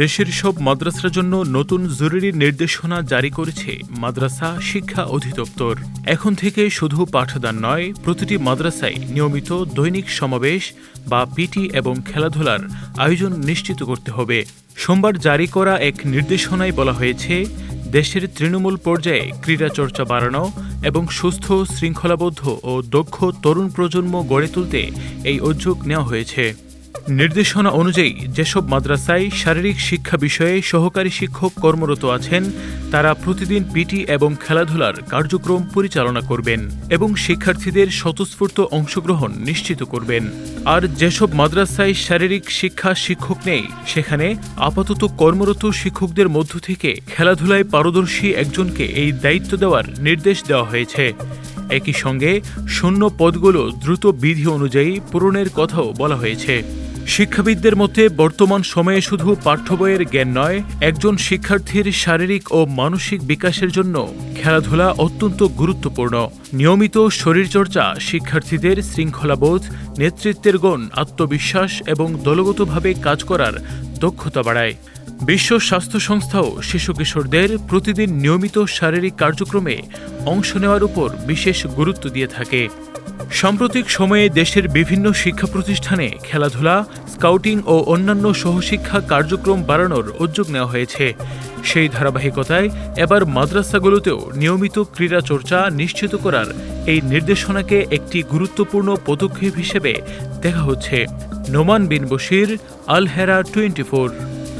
দেশের সব মাদ্রাসার জন্য নতুন জরুরি নির্দেশনা জারি করেছে মাদ্রাসা শিক্ষা অধিদপ্তর। এখন থেকে শুধু পাঠদান নয়, প্রতিটি মাদ্রাসায় নিয়মিত দৈনিক সমাবেশ বা পিটি এবং খেলাধুলার আয়োজন নিশ্চিত করতে হবে। সোমবার জারি করা এক নির্দেশনায় বলা হয়েছে, দেশের তৃণমূল পর্যায়ে ক্রীড়া চর্চা বাড়ানো এবং সুস্থ, শৃঙ্খলাবদ্ধ ও দক্ষ তরুণ প্রজন্ম গড়ে তুলতে এই উদ্যোগ নেওয়া হয়েছে। নির্দেশনা অনুযায়ী যেসব মাদ্রাসায় শারীরিক শিক্ষা বিষয়ে সহকারী শিক্ষক কর্মরত আছেন, তারা প্রতিদিন পিটি এবং খেলাধুলার কার্যক্রম পরিচালনা করবেন এবং শিক্ষার্থীদের স্বতঃস্ফূর্ত অংশগ্রহণ নিশ্চিত করবেন। আর যেসব মাদ্রাসায় শারীরিক শিক্ষা শিক্ষক নেই, সেখানে আপাতত কর্মরত শিক্ষকদের মধ্য থেকে খেলাধুলায় পারদর্শী একজনকে এই দায়িত্ব দেওয়ার নির্দেশ দেওয়া হয়েছে। একই সঙ্গে শূন্য পদগুলো দ্রুত বিধি অনুযায়ী পূরণের কথাও বলা হয়েছে। শিক্ষাবিদদের মতে বর্তমান সময়ে শুধু পাঠ্য বইয়ের জ্ঞান নয়, একজন শিক্ষার্থীর শারীরিক ও মানসিক বিকাশের জন্য খেলাধুলা অত্যন্ত গুরুত্বপূর্ণ। নিয়মিত শরীরচর্চা শিক্ষার্থীদের শৃঙ্খলাবোধ, নেতৃত্বের গুণ, আত্মবিশ্বাস এবং দলগতভাবে কাজ করার দক্ষতা বাড়ায়। বিশ্ব স্বাস্থ্য সংস্থাও শিশু কিশোরদের প্রতিদিন নিয়মিত শারীরিক কার্যক্রমে অংশ নেওয়ার উপর বিশেষ গুরুত্ব দিয়ে থাকে। সাম্প্রতিক সময়ে দেশের বিভিন্ন শিক্ষা প্রতিষ্ঠানে খেলাধুলা, স্কাউটিং ও অন্যান্য সহশিক্ষা কার্যক্রম বাড়ানোর উদ্যোগ নেওয়া হয়েছে। সেই ধারাবাহিকতায় এবার মাদ্রাসাগুলোতেও নিয়মিত ক্রীড়া চর্চা নিশ্চিত করার এই নির্দেশনাকে একটি গুরুত্বপূর্ণ পদক্ষেপ হিসেবে দেখা হচ্ছে। নোমান বিন বশির, আল হেরা 24।